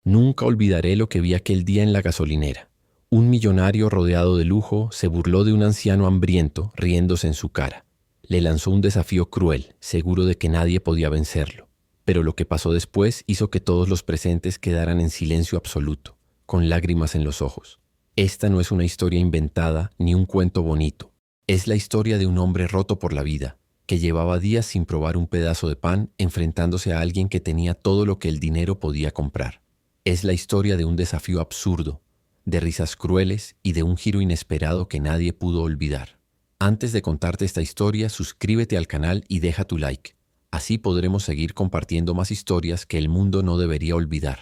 Nunca olvidaré lo que vi aquel día en la gasolinera. Un millonario rodeado de lujo se burló de un anciano hambriento riéndose en su cara. Le lanzó un desafío cruel, seguro de que nadie podía vencerlo. Pero lo que pasó después hizo que todos los presentes quedaran en silencio absoluto, con lágrimas en los ojos. Esta no es una historia inventada ni un cuento bonito. Es la historia de un hombre roto por la vida, que llevaba días sin probar un pedazo de pan enfrentándose a alguien que tenía todo lo que el dinero podía comprar. Es la historia de un desafío absurdo, de risas crueles y de un giro inesperado que nadie pudo olvidar. Antes de contarte esta historia, suscríbete al canal y deja tu like. Así podremos seguir compartiendo más historias que el mundo no debería olvidar.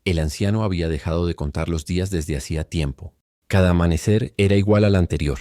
El anciano había dejado de contar los días desde hacía tiempo. Cada amanecer era igual al anterior.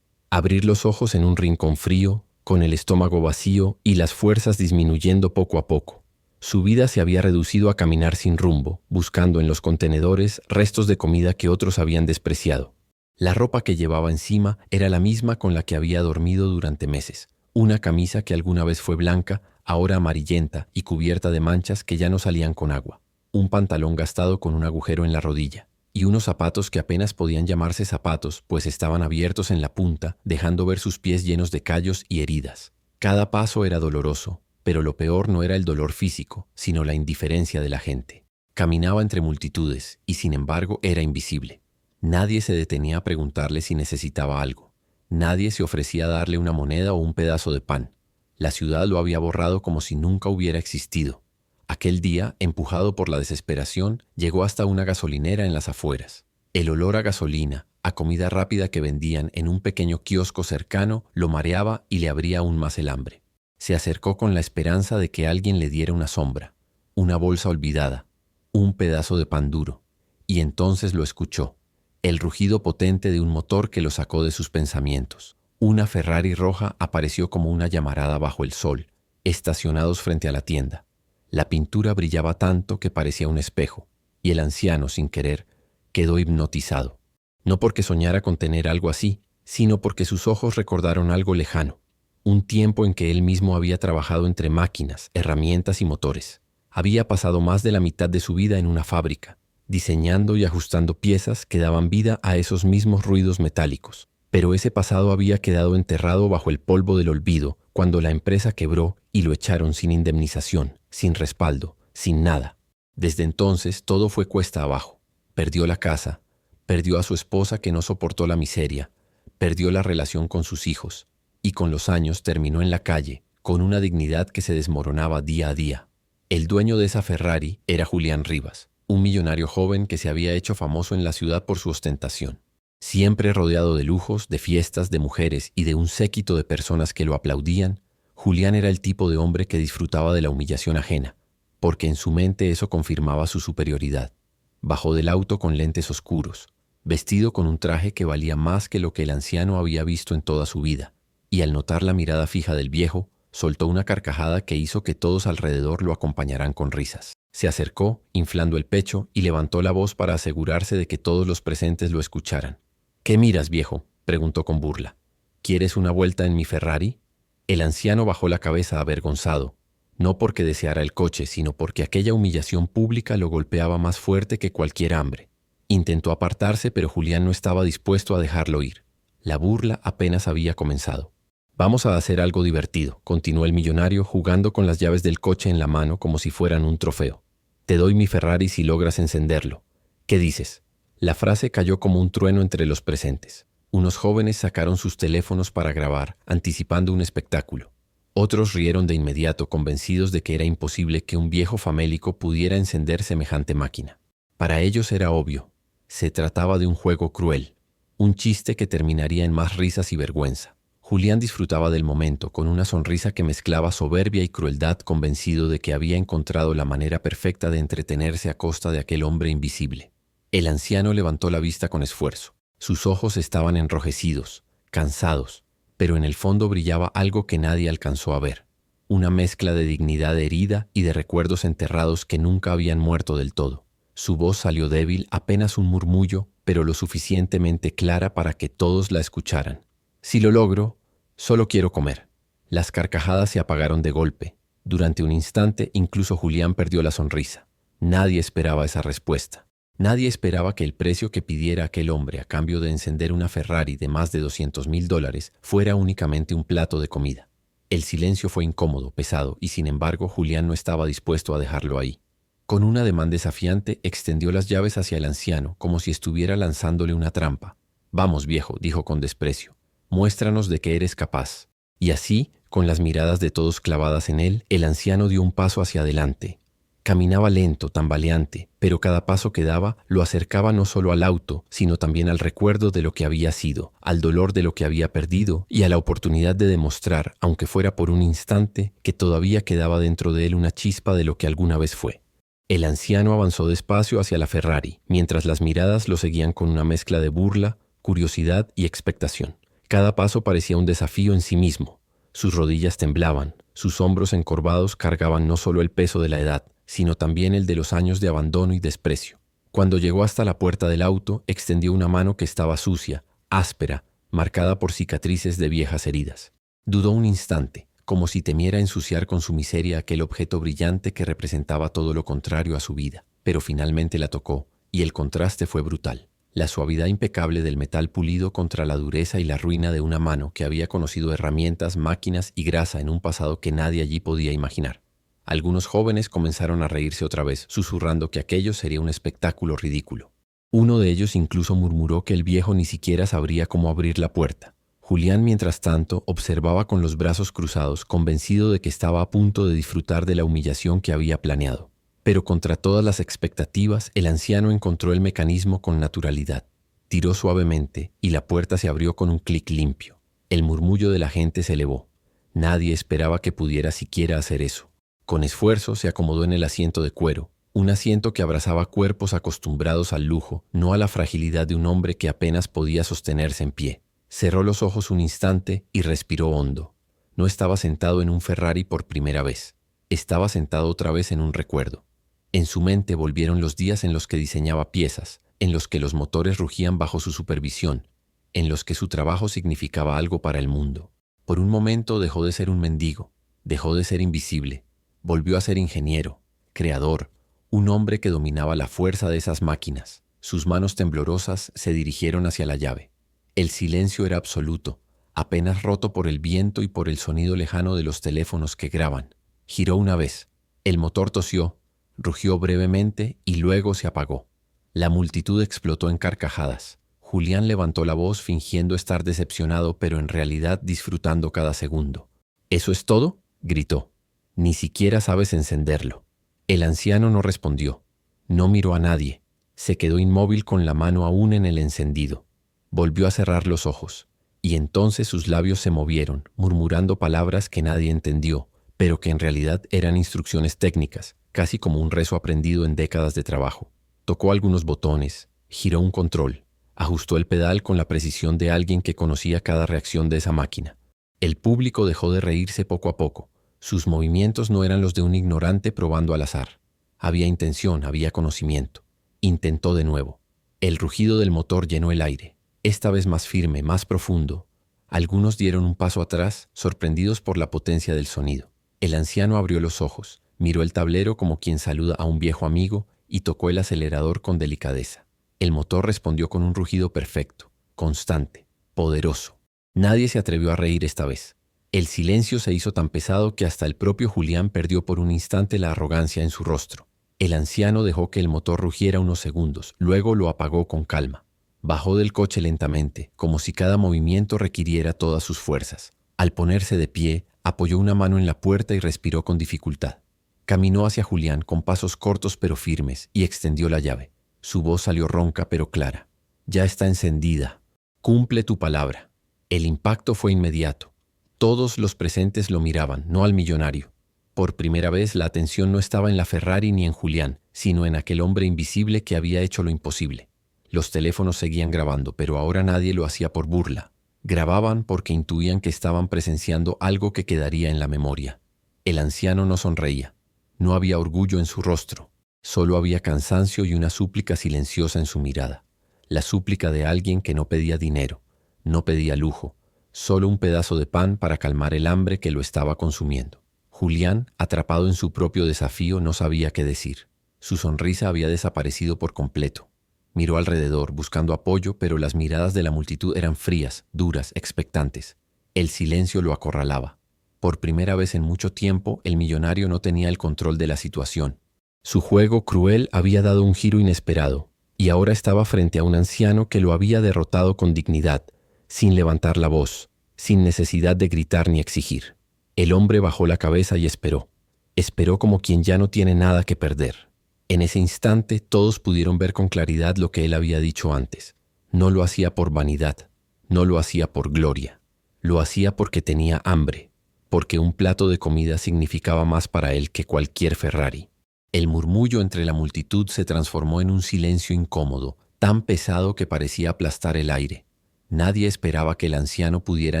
Abrir los ojos en un rincón frío, con el estómago vacío y las fuerzas disminuyendo poco a poco. Su vida se había reducido a caminar sin rumbo, buscando en los contenedores restos de comida que otros habían despreciado. La ropa que llevaba encima era la misma con la que había dormido durante meses. Una camisa que alguna vez fue blanca, ahora amarillenta y cubierta de manchas que ya no salían con agua. Un pantalón gastado con un agujero en la rodilla. Y unos zapatos que apenas podían llamarse zapatos, pues estaban abiertos en la punta, dejando ver sus pies llenos de callos y heridas. Cada paso era doloroso, pero lo peor no era el dolor físico, sino la indiferencia de la gente. Caminaba entre multitudes y sin embargo era invisible. Nadie se detenía a preguntarle si necesitaba algo. Nadie se ofrecía a darle una moneda o un pedazo de pan. La ciudad lo había borrado como si nunca hubiera existido. Aquel día, empujado por la desesperación, llegó hasta una gasolinera en las afueras. El olor a gasolina, a comida rápida que vendían en un pequeño kiosco cercano, lo mareaba y le abría aún más el hambre. Se acercó con la esperanza de que alguien le diera una sombra, una bolsa olvidada, un pedazo de pan duro. Y entonces lo escuchó, el rugido potente de un motor que lo sacó de sus pensamientos. Una Ferrari roja apareció como una llamarada bajo el sol, estacionados frente a la tienda. La pintura brillaba tanto que parecía un espejo, y el anciano, sin querer, quedó hipnotizado. No porque soñara con tener algo así, sino porque sus ojos recordaron algo lejano, un tiempo en que él mismo había trabajado entre máquinas, herramientas y motores. Había pasado más de la mitad de su vida en una fábrica, diseñando y ajustando piezas que daban vida a esos mismos ruidos metálicos. Pero ese pasado había quedado enterrado bajo el polvo del olvido cuando la empresa quebró y lo echaron sin indemnización, sin respaldo, sin nada. Desde entonces todo fue cuesta abajo. Perdió la casa, perdió a su esposa que no soportó la miseria, perdió la relación con sus hijos y con los años terminó en la calle con una dignidad que se desmoronaba día a día. El dueño de esa Ferrari era Julián Rivas, un millonario joven que se había hecho famoso en la ciudad por su ostentación. Siempre rodeado de lujos, de fiestas, de mujeres y de un séquito de personas que lo aplaudían, Julián era el tipo de hombre que disfrutaba de la humillación ajena, porque en su mente eso confirmaba su superioridad. Bajó del auto con lentes oscuros, vestido con un traje que valía más que lo que el anciano había visto en toda su vida, y al notar la mirada fija del viejo, soltó una carcajada que hizo que todos alrededor lo acompañaran con risas. Se acercó, inflando el pecho, y levantó la voz para asegurarse de que todos los presentes lo escucharan. «¿Qué miras, viejo?», preguntó con burla. «¿Quieres una vuelta en mi Ferrari?». El anciano bajó la cabeza avergonzado, no porque deseara el coche, sino porque aquella humillación pública lo golpeaba más fuerte que cualquier hambre. Intentó apartarse, pero Julián no estaba dispuesto a dejarlo ir. La burla apenas había comenzado. «Vamos a hacer algo divertido», continuó el millonario, jugando con las llaves del coche en la mano como si fueran un trofeo. «Te doy mi Ferrari si logras encenderlo. ¿Qué dices?». La frase cayó como un trueno entre los presentes. Unos jóvenes sacaron sus teléfonos para grabar, anticipando un espectáculo. Otros rieron de inmediato, convencidos de que era imposible que un viejo famélico pudiera encender semejante máquina. Para ellos era obvio. Se trataba de un juego cruel, un chiste que terminaría en más risas y vergüenza. Julián disfrutaba del momento, con una sonrisa que mezclaba soberbia y crueldad, convencido de que había encontrado la manera perfecta de entretenerse a costa de aquel hombre invisible. El anciano levantó la vista con esfuerzo. Sus ojos estaban enrojecidos, cansados, pero en el fondo brillaba algo que nadie alcanzó a ver. Una mezcla de dignidad herida y de recuerdos enterrados que nunca habían muerto del todo. Su voz salió débil, apenas un murmullo, pero lo suficientemente clara para que todos la escucharan. «Si lo logro, solo quiero comer». Las carcajadas se apagaron de golpe. Durante un instante, incluso Julián perdió la sonrisa. Nadie esperaba esa respuesta. Nadie esperaba que el precio que pidiera aquel hombre a cambio de encender una Ferrari de más de $200.000 fuera únicamente un plato de comida. El silencio fue incómodo, pesado, y sin embargo Julián no estaba dispuesto a dejarlo ahí. Con un ademán desafiante, extendió las llaves hacia el anciano, como si estuviera lanzándole una trampa. «Vamos, viejo», dijo con desprecio, «muéstranos de qué eres capaz». Y así, con las miradas de todos clavadas en él, el anciano dio un paso hacia adelante. Caminaba lento, tambaleante, pero cada paso que daba lo acercaba no solo al auto, sino también al recuerdo de lo que había sido, al dolor de lo que había perdido y a la oportunidad de demostrar, aunque fuera por un instante, que todavía quedaba dentro de él una chispa de lo que alguna vez fue. El anciano avanzó despacio hacia la Ferrari, mientras las miradas lo seguían con una mezcla de burla, curiosidad y expectación. Cada paso parecía un desafío en sí mismo. Sus rodillas temblaban, sus hombros encorvados cargaban no solo el peso de la edad, sino también el de los años de abandono y desprecio. Cuando llegó hasta la puerta del auto, extendió una mano que estaba sucia, áspera, marcada por cicatrices de viejas heridas. Dudó un instante, como si temiera ensuciar con su miseria aquel objeto brillante que representaba todo lo contrario a su vida, pero finalmente la tocó, y el contraste fue brutal. La suavidad impecable del metal pulido contra la dureza y la ruina de una mano que había conocido herramientas, máquinas y grasa en un pasado que nadie allí podía imaginar. Algunos jóvenes comenzaron a reírse otra vez, susurrando que aquello sería un espectáculo ridículo. Uno de ellos incluso murmuró que el viejo ni siquiera sabría cómo abrir la puerta. Julián, mientras tanto, observaba con los brazos cruzados, convencido de que estaba a punto de disfrutar de la humillación que había planeado. Pero contra todas las expectativas, el anciano encontró el mecanismo con naturalidad. Tiró suavemente y la puerta se abrió con un clic limpio. El murmullo de la gente se elevó. Nadie esperaba que pudiera siquiera hacer eso. Con esfuerzo se acomodó en el asiento de cuero, un asiento que abrazaba cuerpos acostumbrados al lujo, no a la fragilidad de un hombre que apenas podía sostenerse en pie. Cerró los ojos un instante y respiró hondo. No estaba sentado en un Ferrari por primera vez. Estaba sentado otra vez en un recuerdo. En su mente volvieron los días en los que diseñaba piezas, en los que los motores rugían bajo su supervisión, en los que su trabajo significaba algo para el mundo. Por un momento dejó de ser un mendigo, dejó de ser invisible. Volvió a ser ingeniero, creador, un hombre que dominaba la fuerza de esas máquinas. Sus manos temblorosas se dirigieron hacia la llave. El silencio era absoluto, apenas roto por el viento y por el sonido lejano de los teléfonos que graban. Giró una vez. El motor tosió, rugió brevemente y luego se apagó. La multitud explotó en carcajadas. Julián levantó la voz fingiendo estar decepcionado, pero en realidad disfrutando cada segundo. «¿Eso es todo?», gritó. «Ni siquiera sabes encenderlo». El anciano no respondió. No miró a nadie. Se quedó inmóvil con la mano aún en el encendido. Volvió a cerrar los ojos. Y entonces sus labios se movieron, murmurando palabras que nadie entendió, pero que en realidad eran instrucciones técnicas, casi como un rezo aprendido en décadas de trabajo. Tocó algunos botones, giró un control, ajustó el pedal con la precisión de alguien que conocía cada reacción de esa máquina. El público dejó de reírse poco a poco. Sus movimientos no eran los de un ignorante probando al azar. Había intención, había conocimiento. Intentó de nuevo. El rugido del motor llenó el aire, esta vez más firme, más profundo. Algunos dieron un paso atrás, sorprendidos por la potencia del sonido. El anciano abrió los ojos, miró el tablero como quien saluda a un viejo amigo y tocó el acelerador con delicadeza. El motor respondió con un rugido perfecto, constante, poderoso. Nadie se atrevió a reír esta vez. El silencio se hizo tan pesado que hasta el propio Julián perdió por un instante la arrogancia en su rostro. El anciano dejó que el motor rugiera unos segundos, luego lo apagó con calma. Bajó del coche lentamente, como si cada movimiento requiriera todas sus fuerzas. Al ponerse de pie, apoyó una mano en la puerta y respiró con dificultad. Caminó hacia Julián con pasos cortos pero firmes y extendió la llave. Su voz salió ronca pero clara. «Ya está encendida. Cumple tu palabra». El impacto fue inmediato. Todos los presentes lo miraban, no al millonario. Por primera vez la atención no estaba en la Ferrari ni en Julián, sino en aquel hombre invisible que había hecho lo imposible. Los teléfonos seguían grabando, pero ahora nadie lo hacía por burla. Grababan porque intuían que estaban presenciando algo que quedaría en la memoria. El anciano no sonreía. No había orgullo en su rostro. Solo había cansancio y una súplica silenciosa en su mirada. La súplica de alguien que no pedía dinero, no pedía lujo, solo un pedazo de pan para calmar el hambre que lo estaba consumiendo. Julián, atrapado en su propio desafío, no sabía qué decir. Su sonrisa había desaparecido por completo. Miró alrededor, buscando apoyo, pero las miradas de la multitud eran frías, duras, expectantes. El silencio lo acorralaba. Por primera vez en mucho tiempo, el millonario no tenía el control de la situación. Su juego cruel había dado un giro inesperado, y ahora estaba frente a un anciano que lo había derrotado con dignidad, sin levantar la voz, sin necesidad de gritar ni exigir. El hombre bajó la cabeza y esperó. Esperó como quien ya no tiene nada que perder. En ese instante todos pudieron ver con claridad lo que él había dicho antes. No lo hacía por vanidad, no lo hacía por gloria. Lo hacía porque tenía hambre, porque un plato de comida significaba más para él que cualquier Ferrari. El murmullo entre la multitud se transformó en un silencio incómodo, tan pesado que parecía aplastar el aire. Nadie esperaba que el anciano pudiera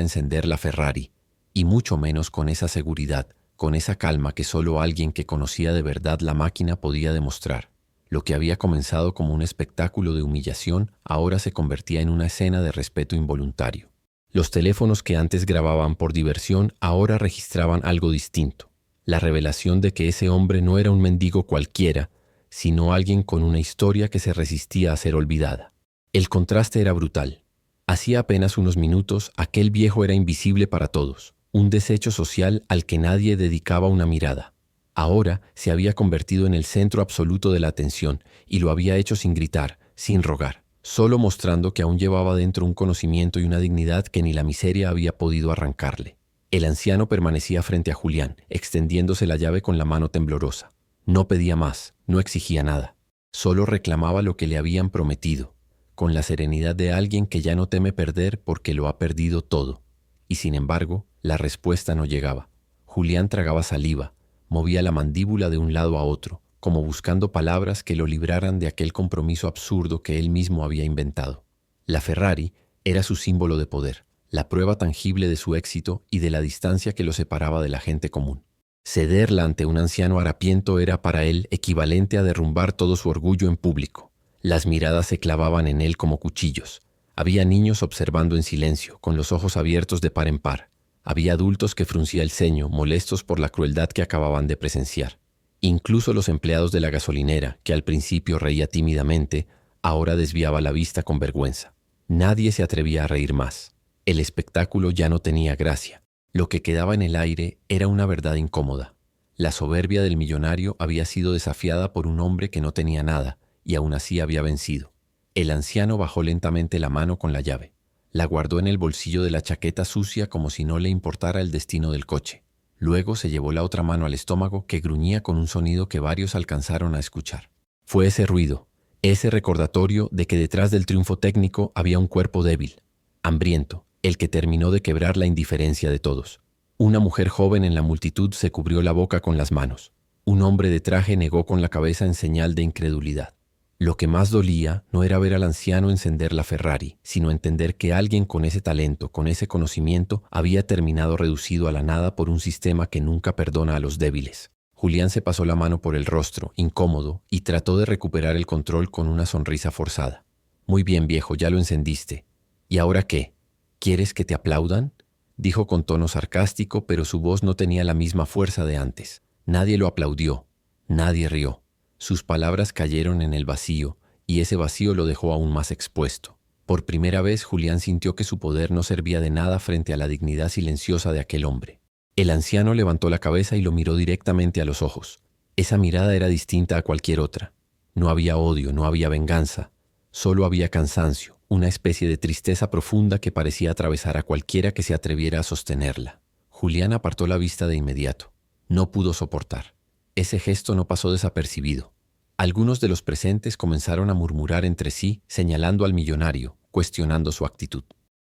encender la Ferrari, y mucho menos con esa seguridad, con esa calma que solo alguien que conocía de verdad la máquina podía demostrar. Lo que había comenzado como un espectáculo de humillación ahora se convertía en una escena de respeto involuntario. Los teléfonos que antes grababan por diversión ahora registraban algo distinto. La revelación de que ese hombre no era un mendigo cualquiera, sino alguien con una historia que se resistía a ser olvidada. El contraste era brutal. Hacía apenas unos minutos, aquel viejo era invisible para todos, un desecho social al que nadie dedicaba una mirada. Ahora se había convertido en el centro absoluto de la atención y lo había hecho sin gritar, sin rogar, solo mostrando que aún llevaba dentro un conocimiento y una dignidad que ni la miseria había podido arrancarle. El anciano permanecía frente a Julián, extendiéndose la llave con la mano temblorosa. No pedía más, no exigía nada, solo reclamaba lo que le habían prometido, con la serenidad de alguien que ya no teme perder porque lo ha perdido todo. Y sin embargo, la respuesta no llegaba. Julián tragaba saliva, movía la mandíbula de un lado a otro, como buscando palabras que lo libraran de aquel compromiso absurdo que él mismo había inventado. La Ferrari era su símbolo de poder, la prueba tangible de su éxito y de la distancia que lo separaba de la gente común. Cederla ante un anciano harapiento era para él equivalente a derrumbar todo su orgullo en público. Las miradas se clavaban en él como cuchillos. Había niños observando en silencio, con los ojos abiertos de par en par. Había adultos que fruncían el ceño, molestos por la crueldad que acababan de presenciar. Incluso los empleados de la gasolinera, que al principio reía tímidamente, ahora desviaba la vista con vergüenza. Nadie se atrevía a reír más. El espectáculo ya no tenía gracia. Lo que quedaba en el aire era una verdad incómoda. La soberbia del millonario había sido desafiada por un hombre que no tenía nada, y aún así había vencido. El anciano bajó lentamente la mano con la llave. La guardó en el bolsillo de la chaqueta sucia como si no le importara el destino del coche. Luego se llevó la otra mano al estómago que gruñía con un sonido que varios alcanzaron a escuchar. Fue ese ruido, ese recordatorio de que detrás del triunfo técnico había un cuerpo débil, hambriento, el que terminó de quebrar la indiferencia de todos. Una mujer joven en la multitud se cubrió la boca con las manos. Un hombre de traje negó con la cabeza en señal de incredulidad. Lo que más dolía no era ver al anciano encender la Ferrari, sino entender que alguien con ese talento, con ese conocimiento, había terminado reducido a la nada por un sistema que nunca perdona a los débiles. Julián se pasó la mano por el rostro, incómodo, y trató de recuperar el control con una sonrisa forzada. «Muy bien, viejo, ya lo encendiste. ¿Y ahora qué? ¿Quieres que te aplaudan?», dijo con tono sarcástico, pero su voz no tenía la misma fuerza de antes. Nadie lo aplaudió, nadie rió. Sus palabras cayeron en el vacío, y ese vacío lo dejó aún más expuesto. Por primera vez, Julián sintió que su poder no servía de nada frente a la dignidad silenciosa de aquel hombre. El anciano levantó la cabeza y lo miró directamente a los ojos. Esa mirada era distinta a cualquier otra. No había odio, no había venganza. Solo había cansancio, una especie de tristeza profunda que parecía atravesar a cualquiera que se atreviera a sostenerla. Julián apartó la vista de inmediato. No pudo soportar. Ese gesto no pasó desapercibido. Algunos de los presentes comenzaron a murmurar entre sí, señalando al millonario, cuestionando su actitud.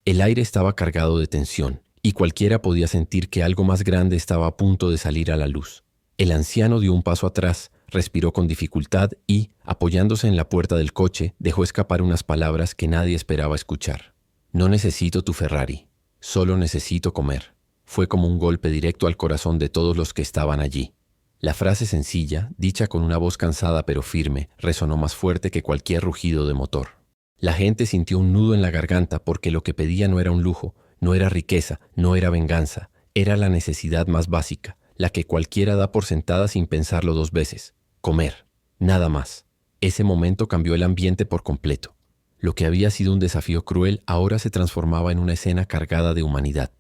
El aire estaba cargado de tensión, y cualquiera podía sentir que algo más grande estaba a punto de salir a la luz. El anciano dio un paso atrás, respiró con dificultad y, apoyándose en la puerta del coche, dejó escapar unas palabras que nadie esperaba escuchar. «No necesito tu Ferrari, solo necesito comer». Fue como un golpe directo al corazón de todos los que estaban allí. La frase sencilla, dicha con una voz cansada pero firme, resonó más fuerte que cualquier rugido de motor. La gente sintió un nudo en la garganta porque lo que pedía no era un lujo, no era riqueza, no era venganza, era la necesidad más básica, la que cualquiera da por sentada sin pensarlo dos veces: comer. Nada más. Ese momento cambió el ambiente por completo. Lo que había sido un desafío cruel ahora se transformaba en una escena cargada de humanidad.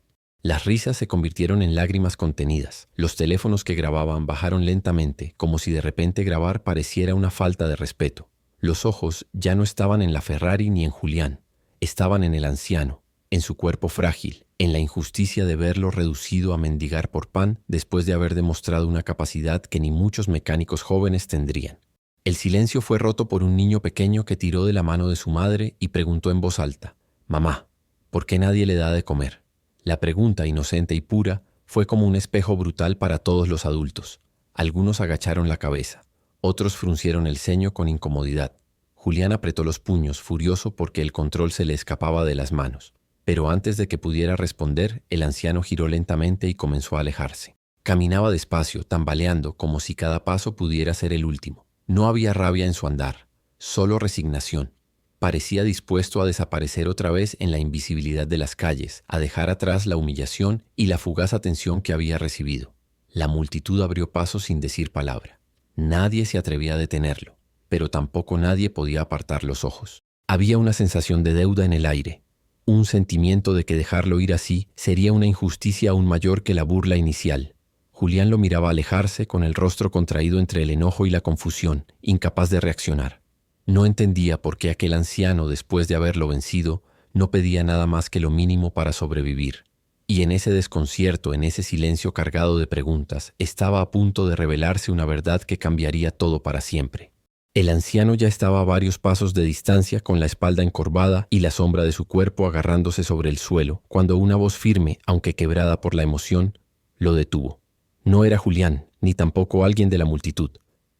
Las risas se convirtieron en lágrimas contenidas. Los teléfonos que grababan bajaron lentamente, como si de repente grabar pareciera una falta de respeto. Los ojos ya no estaban en la Ferrari ni en Julián. Estaban en el anciano, en su cuerpo frágil, en la injusticia de verlo reducido a mendigar por pan después de haber demostrado una capacidad que ni muchos mecánicos jóvenes tendrían. El silencio fue roto por un niño pequeño que tiró de la mano de su madre y preguntó en voz alta: «Mamá, ¿por qué nadie le da de comer?». La pregunta, inocente y pura, fue como un espejo brutal para todos los adultos. Algunos agacharon la cabeza, otros fruncieron el ceño con incomodidad. Julián apretó los puños, furioso porque el control se le escapaba de las manos. Pero antes de que pudiera responder, el anciano giró lentamente y comenzó a alejarse. Caminaba despacio, tambaleando, como si cada paso pudiera ser el último. No había rabia en su andar, solo resignación. Parecía dispuesto a desaparecer otra vez en la invisibilidad de las calles, a dejar atrás la humillación y la fugaz atención que había recibido. La multitud abrió paso sin decir palabra. Nadie se atrevía a detenerlo, pero tampoco nadie podía apartar los ojos. Había una sensación de deuda en el aire, un sentimiento de que dejarlo ir así sería una injusticia aún mayor que la burla inicial. Julián lo miraba alejarse con el rostro contraído entre el enojo y la confusión, incapaz de reaccionar. No entendía por qué aquel anciano, después de haberlo vencido, no pedía nada más que lo mínimo para sobrevivir. Y en ese desconcierto, en ese silencio cargado de preguntas, estaba a punto de revelarse una verdad que cambiaría todo para siempre. El anciano ya estaba a varios pasos de distancia, con la espalda encorvada y la sombra de su cuerpo agarrándose sobre el suelo, cuando una voz firme, aunque quebrada por la emoción, lo detuvo. No era Julián, ni tampoco alguien de la multitud.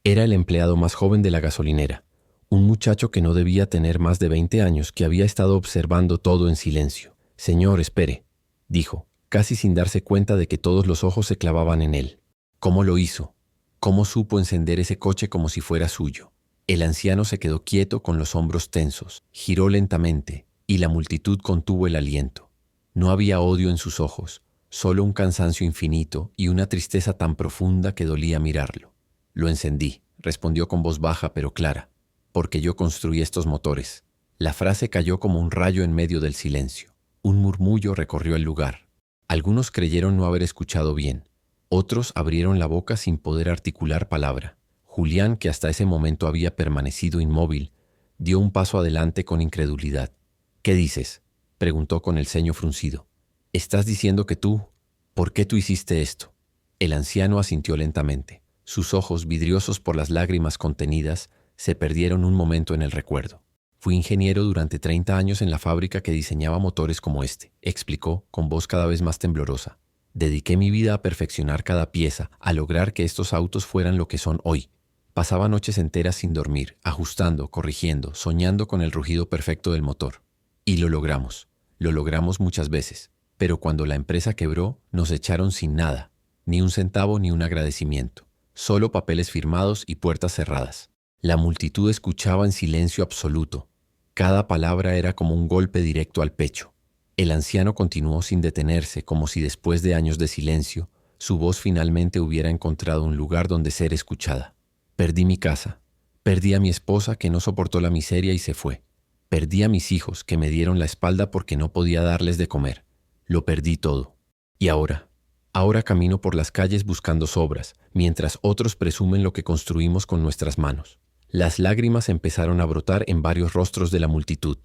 Era el empleado más joven de la gasolinera. Un muchacho que no debía tener más de 20 años, que había estado observando todo en silencio. «Señor, espere», dijo, casi sin darse cuenta de que todos los ojos se clavaban en él. ¿Cómo lo hizo? ¿Cómo supo encender ese coche como si fuera suyo? El anciano se quedó quieto con los hombros tensos, giró lentamente, y la multitud contuvo el aliento. No había odio en sus ojos, solo un cansancio infinito y una tristeza tan profunda que dolía mirarlo. «Lo encendí», respondió con voz baja pero clara, «porque yo construí estos motores». La frase cayó como un rayo en medio del silencio. Un murmullo recorrió el lugar. Algunos creyeron no haber escuchado bien. Otros abrieron la boca sin poder articular palabra. Julián, que hasta ese momento había permanecido inmóvil, dio un paso adelante con incredulidad. «¿Qué dices?», preguntó con el ceño fruncido. «¿Estás diciendo que tú? ¿Por qué tú hiciste esto?». El anciano asintió lentamente. Sus ojos, vidriosos por las lágrimas contenidas, se perdieron un momento en el recuerdo. «Fui ingeniero durante 30 años en la fábrica que diseñaba motores como este», explicó con voz cada vez más temblorosa. «Dediqué mi vida a perfeccionar cada pieza, a lograr que estos autos fueran lo que son hoy. Pasaba noches enteras sin dormir, ajustando, corrigiendo, soñando con el rugido perfecto del motor. Y lo logramos. Lo logramos muchas veces. Pero cuando la empresa quebró, nos echaron sin nada. Ni un centavo ni un agradecimiento. Solo papeles firmados y puertas cerradas». La multitud escuchaba en silencio absoluto. Cada palabra era como un golpe directo al pecho. El anciano continuó sin detenerse, como si después de años de silencio, su voz finalmente hubiera encontrado un lugar donde ser escuchada. «Perdí mi casa. Perdí a mi esposa, que no soportó la miseria y se fue. Perdí a mis hijos, que me dieron la espalda porque no podía darles de comer. Lo perdí todo. Y ahora camino por las calles buscando sobras, mientras otros presumen lo que construimos con nuestras manos». Las lágrimas empezaron a brotar en varios rostros de la multitud.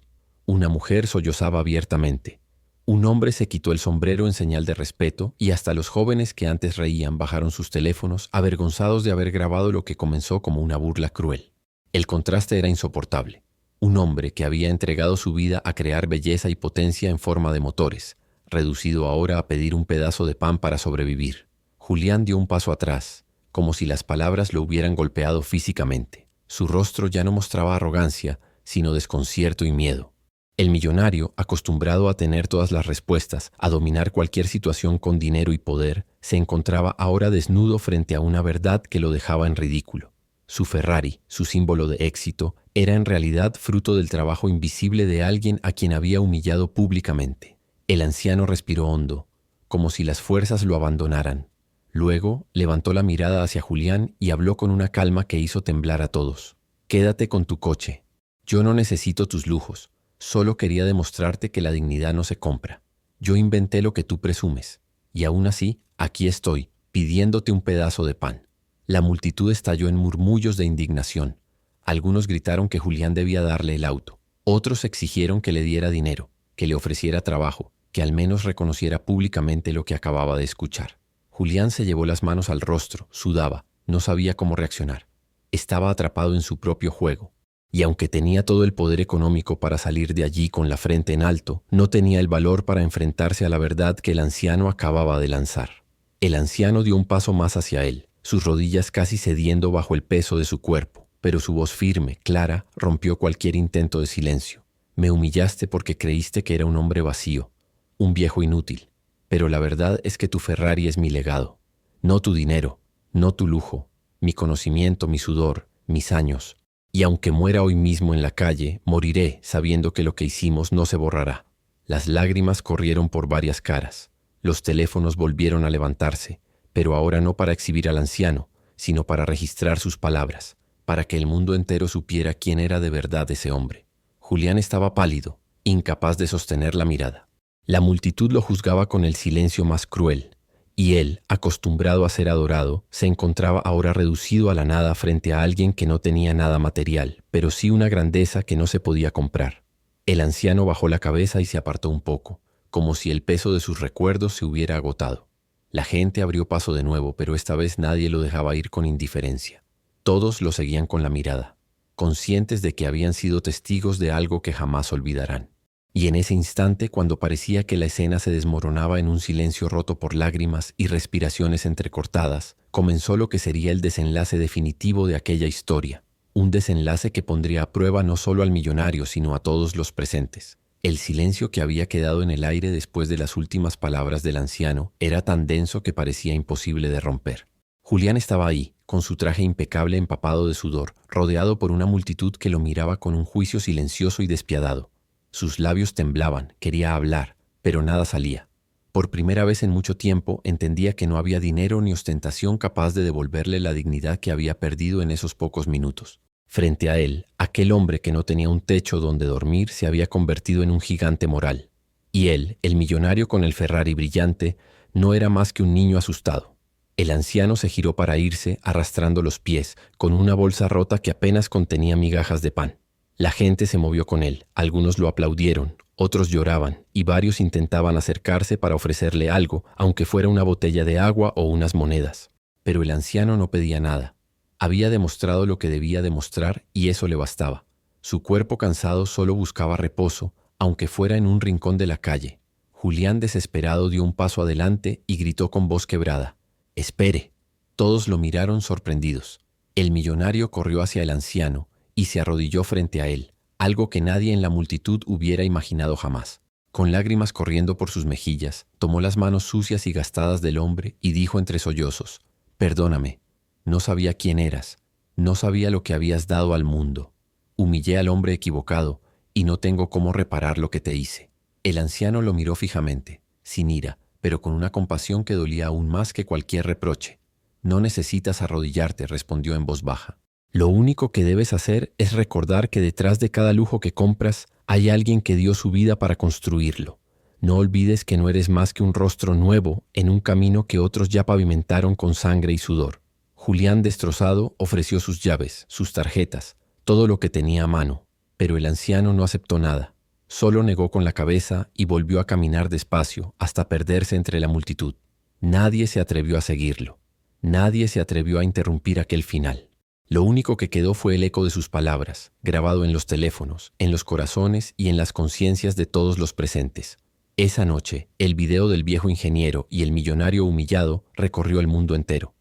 Una mujer sollozaba abiertamente. Un hombre se quitó el sombrero en señal de respeto y hasta los jóvenes que antes reían bajaron sus teléfonos, avergonzados de haber grabado lo que comenzó como una burla cruel. El contraste era insoportable. Un hombre que había entregado su vida a crear belleza y potencia en forma de motores, reducido ahora a pedir un pedazo de pan para sobrevivir. Julián dio un paso atrás, como si las palabras lo hubieran golpeado físicamente. Su rostro ya no mostraba arrogancia, sino desconcierto y miedo. El millonario, acostumbrado a tener todas las respuestas, a dominar cualquier situación con dinero y poder, se encontraba ahora desnudo frente a una verdad que lo dejaba en ridículo. Su Ferrari, su símbolo de éxito, era en realidad fruto del trabajo invisible de alguien a quien había humillado públicamente. El anciano respiró hondo, como si las fuerzas lo abandonaran. Luego levantó la mirada hacia Julián y habló con una calma que hizo temblar a todos. «Quédate con tu coche. Yo no necesito tus lujos. Solo quería demostrarte que la dignidad no se compra. Yo inventé lo que tú presumes. Y aún así, aquí estoy, pidiéndote un pedazo de pan». La multitud estalló en murmullos de indignación. Algunos gritaron que Julián debía darle el auto. Otros exigieron que le diera dinero, que le ofreciera trabajo, que al menos reconociera públicamente lo que acababa de escuchar. Julián se llevó las manos al rostro, sudaba, no sabía cómo reaccionar. Estaba atrapado en su propio juego. Y aunque tenía todo el poder económico para salir de allí con la frente en alto, no tenía el valor para enfrentarse a la verdad que el anciano acababa de lanzar. El anciano dio un paso más hacia él, sus rodillas casi cediendo bajo el peso de su cuerpo, pero su voz firme, clara, rompió cualquier intento de silencio. «Me humillaste porque creíste que era un hombre vacío, un viejo inútil, pero la verdad es que tu Ferrari es mi legado. No tu dinero, no tu lujo, mi conocimiento, mi sudor, mis años. Y aunque muera hoy mismo en la calle, moriré sabiendo que lo que hicimos no se borrará». Las lágrimas corrieron por varias caras. Los teléfonos volvieron a levantarse, pero ahora no para exhibir al anciano, sino para registrar sus palabras, para que el mundo entero supiera quién era de verdad ese hombre. Julián estaba pálido, incapaz de sostener la mirada. La multitud lo juzgaba con el silencio más cruel, y él, acostumbrado a ser adorado, se encontraba ahora reducido a la nada frente a alguien que no tenía nada material, pero sí una grandeza que no se podía comprar. El anciano bajó la cabeza y se apartó un poco, como si el peso de sus recuerdos se hubiera agotado. La gente abrió paso de nuevo, pero esta vez nadie lo dejaba ir con indiferencia. Todos lo seguían con la mirada, conscientes de que habían sido testigos de algo que jamás olvidarán. Y en ese instante, cuando parecía que la escena se desmoronaba en un silencio roto por lágrimas y respiraciones entrecortadas, comenzó lo que sería el desenlace definitivo de aquella historia. Un desenlace que pondría a prueba no solo al millonario, sino a todos los presentes. El silencio que había quedado en el aire después de las últimas palabras del anciano era tan denso que parecía imposible de romper. Julián estaba ahí, con su traje impecable empapado de sudor, rodeado por una multitud que lo miraba con un juicio silencioso y despiadado. Sus labios temblaban, quería hablar, pero nada salía. Por primera vez en mucho tiempo entendía que no había dinero ni ostentación capaz de devolverle la dignidad que había perdido en esos pocos minutos. Frente a él, aquel hombre que no tenía un techo donde dormir se había convertido en un gigante moral. Y él, el millonario con el Ferrari brillante, no era más que un niño asustado. El anciano se giró para irse, arrastrando los pies, con una bolsa rota que apenas contenía migajas de pan. La gente se movió con él, algunos lo aplaudieron, otros lloraban, y varios intentaban acercarse para ofrecerle algo, aunque fuera una botella de agua o unas monedas. Pero el anciano no pedía nada. Había demostrado lo que debía demostrar y eso le bastaba. Su cuerpo cansado solo buscaba reposo, aunque fuera en un rincón de la calle. Julián, desesperado, dio un paso adelante y gritó con voz quebrada: «¡Espere!». Todos lo miraron sorprendidos. El millonario corrió hacia el anciano y se arrodilló frente a él, algo que nadie en la multitud hubiera imaginado jamás. Con lágrimas corriendo por sus mejillas, tomó las manos sucias y gastadas del hombre y dijo entre sollozos: «Perdóname, no sabía quién eras, no sabía lo que habías dado al mundo. Humillé al hombre equivocado y no tengo cómo reparar lo que te hice». El anciano lo miró fijamente, sin ira, pero con una compasión que dolía aún más que cualquier reproche. «No necesitas arrodillarte», respondió en voz baja. «Lo único que debes hacer es recordar que detrás de cada lujo que compras hay alguien que dio su vida para construirlo. No olvides que no eres más que un rostro nuevo en un camino que otros ya pavimentaron con sangre y sudor». Julián, destrozado, ofreció sus llaves, sus tarjetas, todo lo que tenía a mano, pero el anciano no aceptó nada. Solo negó con la cabeza y volvió a caminar despacio hasta perderse entre la multitud. Nadie se atrevió a seguirlo. Nadie se atrevió a interrumpir aquel final. Lo único que quedó fue el eco de sus palabras, grabado en los teléfonos, en los corazones y en las conciencias de todos los presentes. Esa noche, el video del viejo ingeniero y el millonario humillado recorrió el mundo entero.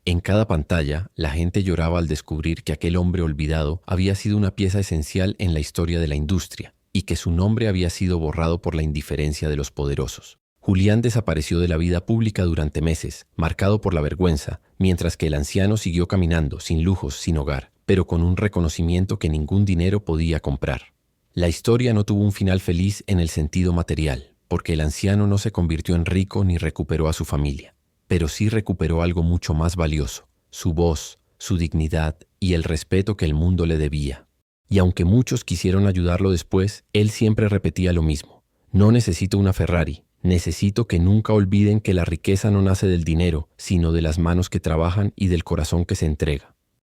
En cada pantalla, la gente lloraba al descubrir que aquel hombre olvidado había sido una pieza esencial en la historia de la industria y que su nombre había sido borrado por la indiferencia de los poderosos. Julián desapareció de la vida pública durante meses, marcado por la vergüenza, mientras que el anciano siguió caminando, sin lujos, sin hogar, pero con un reconocimiento que ningún dinero podía comprar. La historia no tuvo un final feliz en el sentido material, porque el anciano no se convirtió en rico ni recuperó a su familia. pero sí recuperó algo mucho más valioso: su voz, su dignidad y el respeto que el mundo le debía. Y aunque muchos quisieron ayudarlo después, él siempre repetía lo mismo: no necesito una Ferrari, necesito que nunca olviden que la riqueza no nace del dinero, sino de las manos que trabajan y del corazón que se entrega.